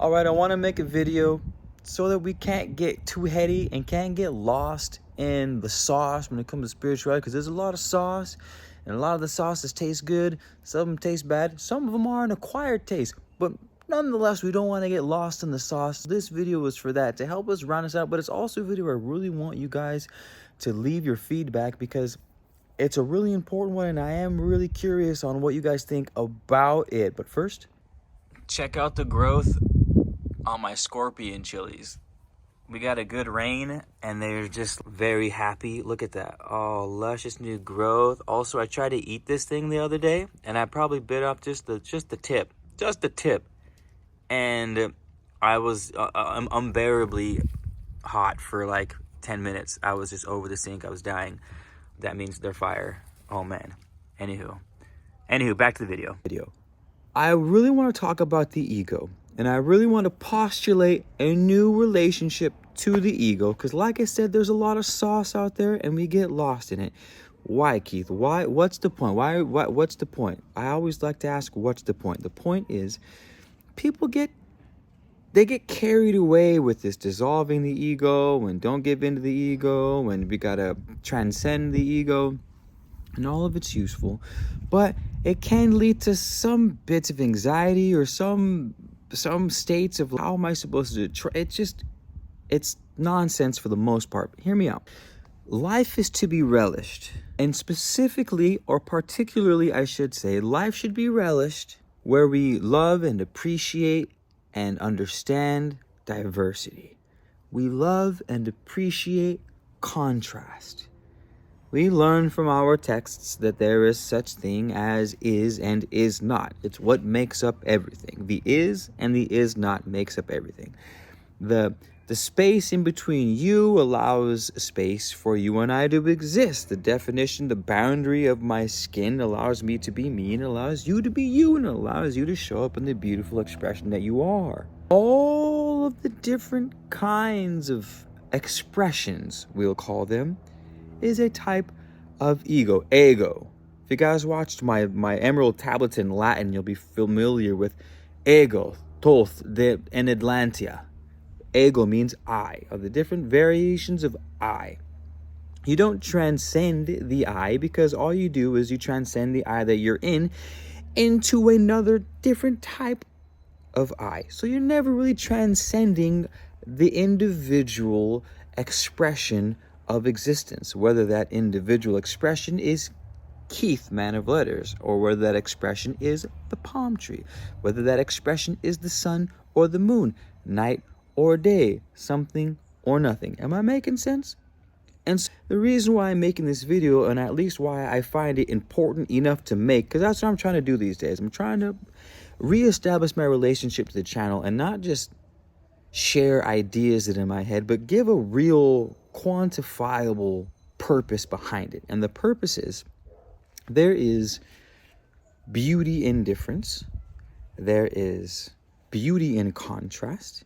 All right, I want to make a video so that we can't get too heady and can't get lost in the sauce when it comes to spirituality, because there's a lot of sauce and a lot of the sauces taste good. Some of them taste bad. Some of them are an acquired taste, but nonetheless, we don't want to get lost in the sauce. This video is for that, to help us round us out, but it's also a video where I really want you guys to leave your feedback, because it's a really important one and I am really curious on what you guys think about it. But first, check out the growth on my scorpion chilies. We got a good rain and they're just very happy. Look at that. Oh, luscious new growth. Also, I tried to eat this thing the other day and I probably bit off just the tip. And I was unbearably hot for like 10 minutes. I was just over the sink. I was dying. That means they're fire. Oh man. Anywho, back to the video. I really want to talk about the ego, and I really want to postulate a new relationship to the ego, because like I said, there's a lot of sauce out there and we get lost in it. Why, Keith? Why? What's the point? What's the point? I always like to ask, what's the point? The point is, people get carried away with this dissolving the ego and don't give in to the ego and we gotta transcend the ego, and all of it's useful, but it can lead to some bits of anxiety or some states of how am I supposed to do it? It's nonsense for the most part. Hear me out. Life is to be relished, and specifically, or particularly I should say, life should be relished where we love and appreciate and understand diversity. We love and appreciate contrast. We learn from our texts that there is such thing as is and is not. It's what makes up everything. The is and the is not makes up everything. The space in between you allows space for you and I to exist. The definition, the boundary of my skin allows me to be me and allows you to be you and allows you to show up in the beautiful expression that you are. All of the different kinds of expressions, we'll call them, is a type of ego. Ego. If you guys watched my Emerald Tablets in Latin, you'll be familiar with ego, toth, and Atlantia. Ego means I, of the different variations of I. You don't transcend the I, because all you do is you transcend the I that you're in into another different type of I. So you're never really transcending the individual expression of existence, whether that individual expression is Keith, man of letters, or whether that expression is the palm tree, whether that expression is the sun or the moon, night or day, something or nothing. Am I making sense? And so the reason why I'm making this video, and at least why I find it important enough to make, because that's what I'm trying to do these days. I'm trying to reestablish my relationship to the channel and not just share ideas that are in my head, but give a real quantifiable purpose behind it. And the purpose is, there is beauty in difference, there is beauty in contrast,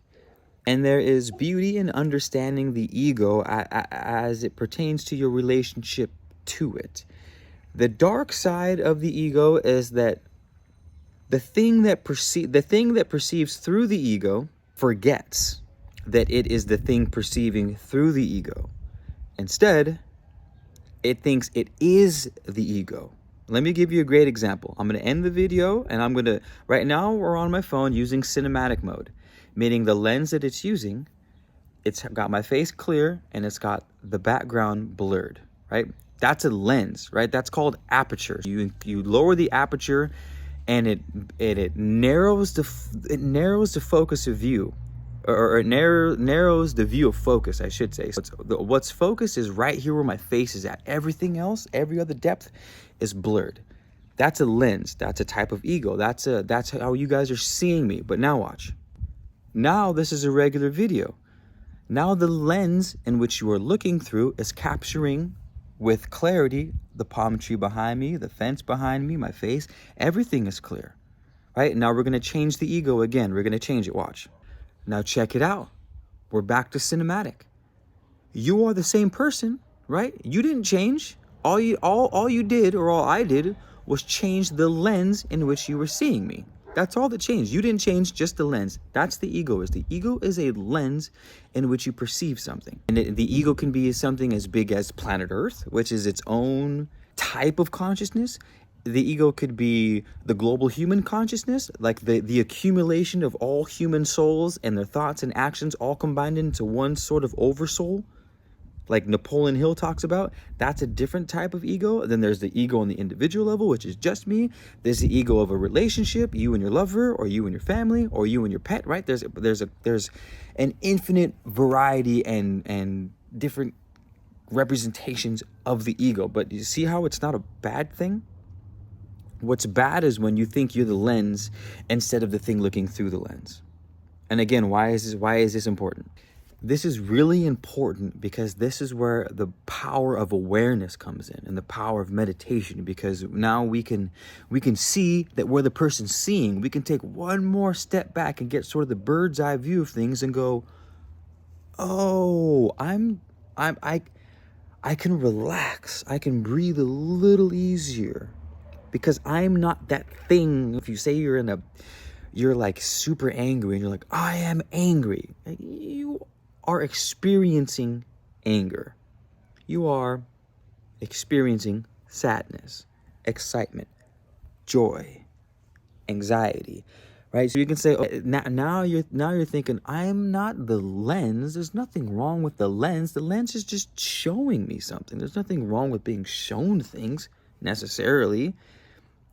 and there is beauty in understanding the ego as it pertains to your relationship to it. The dark side of the ego is that the thing that perceives through the ego forgets that it is the thing perceiving through the ego. Instead, it thinks it is the ego. Let me give you a great example. I'm going to end the video and right now we're on my phone using cinematic mode, meaning the lens that it's using, it's got my face clear and it's got the background blurred, right? That's a lens, right? That's called aperture. You lower the aperture and it narrows the focus of view, or it narrows the view of focus, I should say. So what's focused is right here where my face is at. Everything else, every other depth is blurred. That's a lens. That's a type of ego. That's how you guys are seeing me. But now watch. Now this is a regular video. Now the lens in which you are looking through is capturing with clarity the palm tree behind me, the fence behind me, my face. Everything is clear, right? Now we're going to change the ego again. We're going to change it. Watch. Now check it out. We're back to cinematic. You are the same person, right? You didn't change. All you did, or all I did, was change the lens in which you were seeing me. That's all that changed. You didn't change, just the lens. That's the ego. The ego is a lens in which you perceive something. And the ego can be something as big as planet Earth, which is its own type of consciousness. The ego could be the global human consciousness, like the accumulation of all human souls and their thoughts and actions all combined into one sort of oversoul, like Napoleon Hill talks about. That's a different type of ego. Then there's the ego on the individual level, which is just me. There's the ego of a relationship, you and your lover, or you and your family, or you and your pet, right? There's an infinite variety and different representations of the ego. But you see how it's not a bad thing? What's bad is when you think you're the lens instead of the thing looking through the lens. And again, why is this important? This is really important because this is where the power of awareness comes in, and the power of meditation, because now we can see that we're the person seeing. We can take one more step back and get sort of the bird's eye view of things and go, oh, I can relax. I can breathe a little easier because I'm not that thing. If you say you're like super angry and you're like, I am angry. You are experiencing anger. You are experiencing sadness, excitement, joy, anxiety, right? So you can say, oh, now you're thinking, I'm not the lens. There's nothing wrong with the lens. The lens is just showing me something. There's nothing wrong with being shown things necessarily.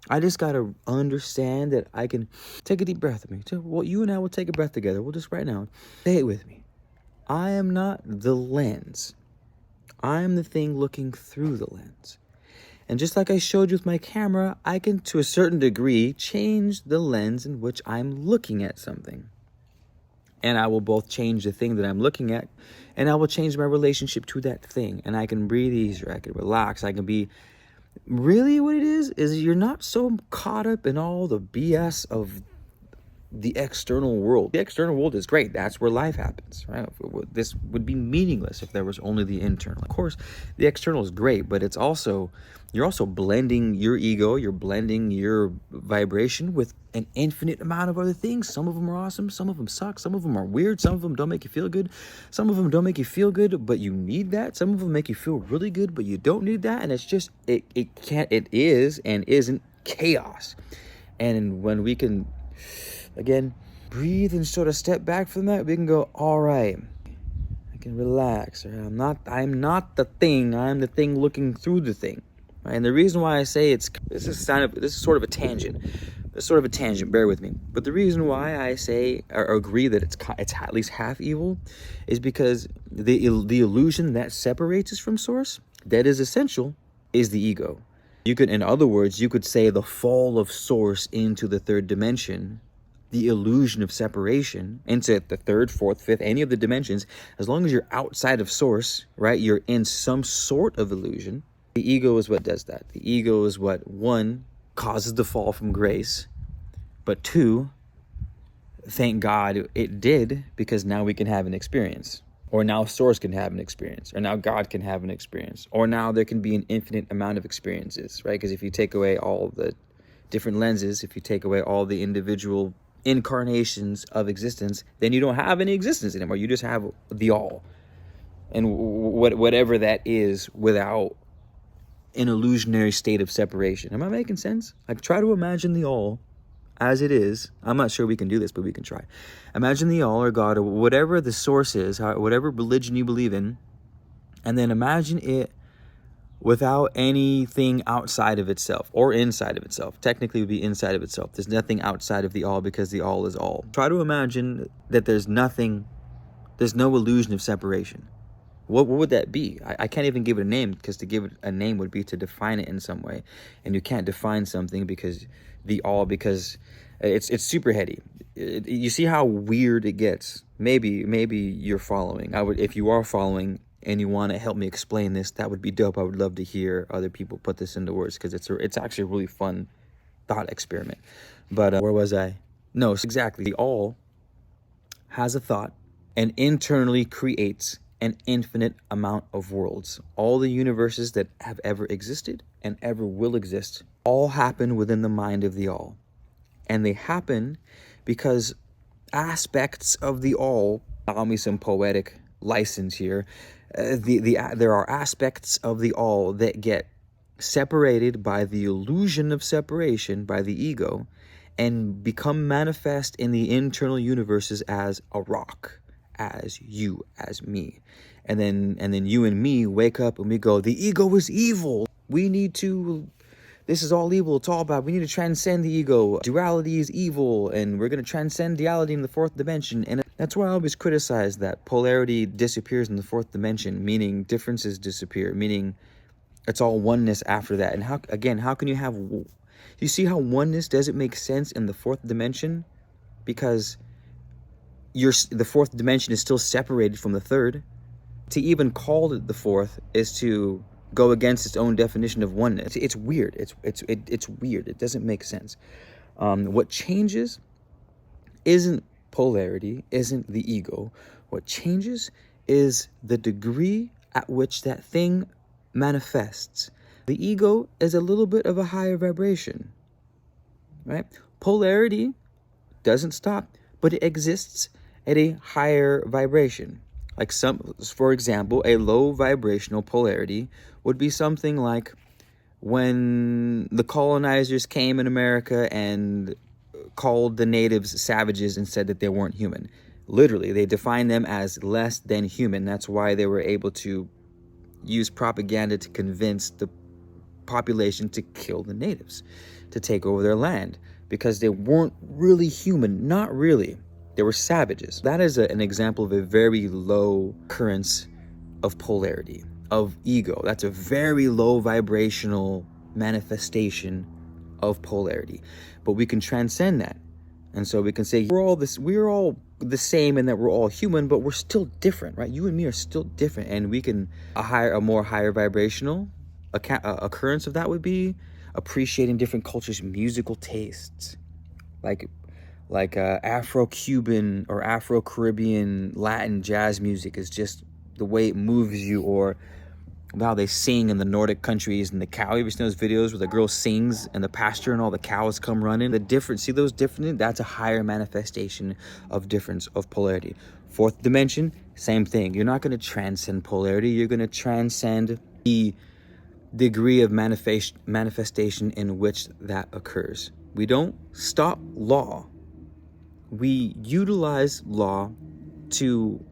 I just got to understand that I can take a deep breath with me. Well, you and I will take a breath together. We'll just right now say it with me. I am not the lens. I'm the thing looking through the lens. And just like I showed you with my camera, I can, to a certain degree, change the lens in which I'm looking at something. And I will both change the thing that I'm looking at, and I will change my relationship to that thing. And I can breathe easier. I can relax. I can be... Really what it is you're not so caught up in all the BS of the external world. The external world is great. That's where life happens, right? This would be meaningless if there was only the internal. Of course, the external is great, but you're also blending your ego, you're blending your vibration with an infinite amount of other things. Some of them are awesome, some of them suck, some of them are weird, some of them don't make you feel good, some of them don't make you feel good, but you need that. Some of them make you feel really good, but you don't need that. And it's just, it is and isn't chaos. And when we can, again, breathe and sort of step back from that, we can go, all right, I can relax. Or I'm not the thing. I'm the thing looking through the thing. Right? And the reason why I say this is sort of a tangent. It's sort of a tangent. Bear with me. But the reason why I say or agree that it's at least half evil is because the illusion that separates us from source, that is essential, is the ego. In other words, you could say the fall of source into the third dimension, the illusion of separation into the third, fourth, fifth, any of the dimensions. As long as you're outside of source, right, you're in some sort of illusion. The ego is what does that. The ego is what, one, causes the fall from grace, but two, thank God it did, because now we can have an experience, or now source can have an experience, or now God can have an experience, or now there can be an infinite amount of experiences, right? Because if you take away all the different lenses, if you take away all the individual incarnations of existence, then you don't have any existence anymore. You just have the all, and whatever that is, without an illusionary state of separation. Am I making sense? Like, try to imagine the all as it is. I'm not sure we can do this, but we can try. Imagine the all, or God, or whatever the source is, whatever religion you believe in, and then imagine it without anything outside of itself or inside of itself. Technically, it would be inside of itself. There's nothing outside of the all, because the all is all. Try to imagine that there's no illusion of separation. What would that be? I can't even give it a name, because to give it a name would be to define it in some way. And you can't define something because it's super heady. You see how weird it gets. Maybe you're following. If you are following and you want to help me explain this, that would be dope. I would love to hear other people put this into words, because it's actually a really fun thought experiment. But where was I? No, exactly. The all has a thought and internally creates an infinite amount of worlds. All the universes that have ever existed and ever will exist all happen within the mind of the all. And they happen because aspects of the all, allow me some poetic license here, there are aspects of the all that get separated by the illusion of separation by the ego and become manifest in the internal universes as a rock, as you, as me. And then you and me wake up and we go, the ego is evil. This is all evil. It's all bad. We need to transcend the ego. Duality is evil, and we're going to transcend duality in the fourth dimension. And that's why I always criticize that polarity disappears in the fourth dimension, meaning differences disappear, meaning it's all oneness after that. And how can you have... You see how oneness doesn't make sense in the fourth dimension? Because the fourth dimension is still separated from the third. To even call it the fourth is to go against its own definition of oneness. It's weird. It's weird. It doesn't make sense. What changes isn't polarity, isn't the ego. What changes is the degree at which that thing manifests. The ego is a little bit of a higher vibration, right? Polarity doesn't stop, but it exists at a higher vibration. Like for example, a low vibrational polarity would be something like when the colonizers came in America and called the natives savages and said that they weren't human. Literally, they defined them as less than human. That's why they were able to use propaganda to convince the population to kill the natives, to take over their land, because they weren't really human. Not really. They were savages. That is an example of a very low occurrence of polarity, of ego. That's a very low vibrational manifestation of polarity. But we can transcend that. And so we can say we're all the same and that we're all human, but we're still different, right? You and me are still different. And we can, a more higher vibrational occurrence of that would be appreciating different cultures' musical tastes. Like Afro-Cuban or Afro-Caribbean Latin jazz music is just the way it moves you, or how they sing in the Nordic countries and the cow. You ever seen those videos where the girl sings in the pasture and all the cows come running? See those different, that's a higher manifestation of difference, of polarity. Fourth dimension, same thing. You're not going to transcend polarity. You're going to transcend the degree of manifestation in which that occurs. We don't stop law. We utilize law to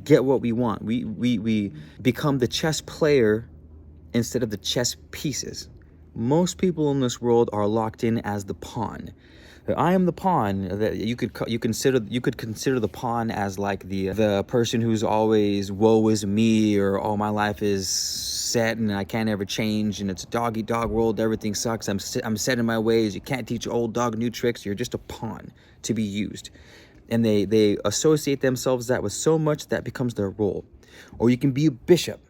get what we want. We become the chess player instead of the chess pieces. Most people in this world are locked in as the pawn. I am the pawn. That you could consider the pawn as like the person who's always woe is me, or oh, my life is set and I can't ever change and it's a dog eat dog world, everything sucks, I'm set in my ways, you can't teach old dog new tricks, you're just a pawn to be used. And they associate themselves that with so much that becomes their role. Or you can be a bishop,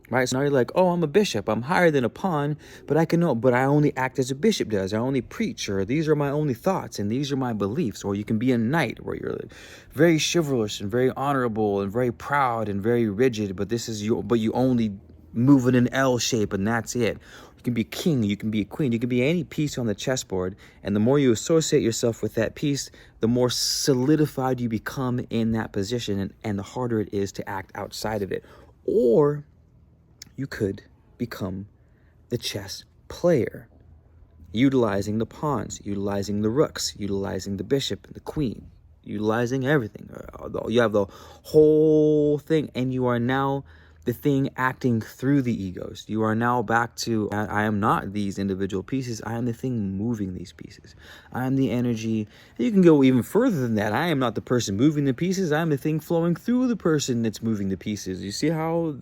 right? So now you're like, oh, I'm a bishop, I'm higher than a pawn, but I only act as a bishop does, I only preach, or these are my only thoughts and these are my beliefs. Or you can be a knight where you're very chivalrous and very honorable and very proud and very rigid, but you only move in an L shape and that's it. You can be a king, you can be a queen, you can be any piece on the chessboard, and the more you associate yourself with that piece, the more solidified you become in that position, and the harder it is to act outside of it. Or you could become the chess player, utilizing the pawns, utilizing the rooks, utilizing the bishop and the queen, utilizing everything. You have the whole thing, and you are now the thing acting through the egos. You are now back to, I am not these individual pieces, I am the thing moving these pieces. I am the energy. You can go even further than that. I am not the person moving the pieces, I am the thing flowing through the person that's moving the pieces. You see how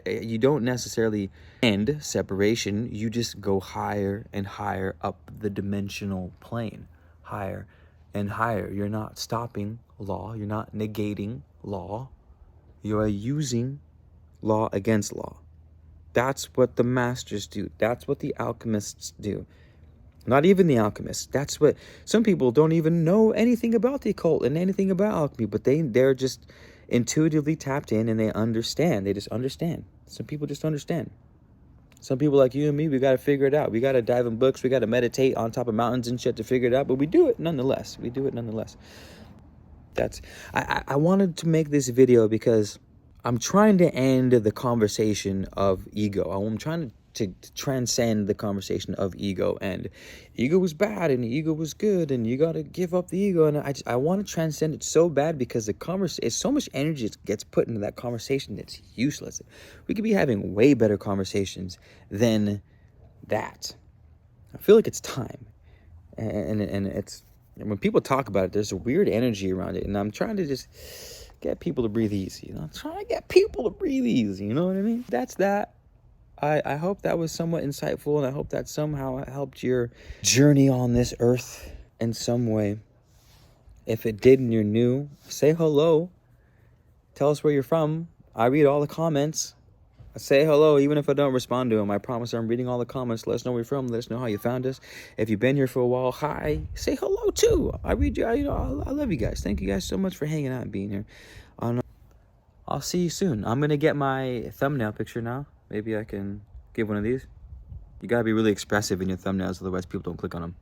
you don't necessarily end separation, you just go higher and higher up the dimensional plane. Higher and higher. You're not stopping law, you're not negating law, you are using law against law. That's what the masters do. That's what the alchemists do. Not even the alchemists. That's what some people don't even know anything about the occult and anything about alchemy, but they're just intuitively tapped in and they understand. They just understand. Some people just understand. Some people like you and me, we got to figure it out. We got to dive in books. We got to meditate on top of mountains and shit to figure it out. But we do it nonetheless. We do it nonetheless. I wanted to make this video because I'm trying to end the conversation of ego. I'm trying to transcend the conversation of ego, and ego was bad and ego was good and you got to give up the ego. And I want to transcend it so bad because the conversation, so much energy gets put into that conversation that's useless. We could be having way better conversations than that. I feel like it's time, and it's, and when people talk about it, there's a weird energy around it, and I'm trying to just get people to breathe easy. You know, I'm trying to get people to breathe easy. You know what I mean? That's that. I hope that was somewhat insightful, and I hope that somehow helped your journey on this earth in some way. If it did and you're new, say hello. Tell us where you're from. I read all the comments. Say hello, even if I don't respond to them. I promise I'm reading all the comments. Let us know where you're from. Let us know how you found us. If you've been here for a while, hi. Say hello too. I read you. I love you guys. Thank you guys so much for hanging out and being here. I'll see you soon. I'm gonna get my thumbnail picture now. Maybe I can give one of these. You gotta be really expressive in your thumbnails, otherwise people don't click on them.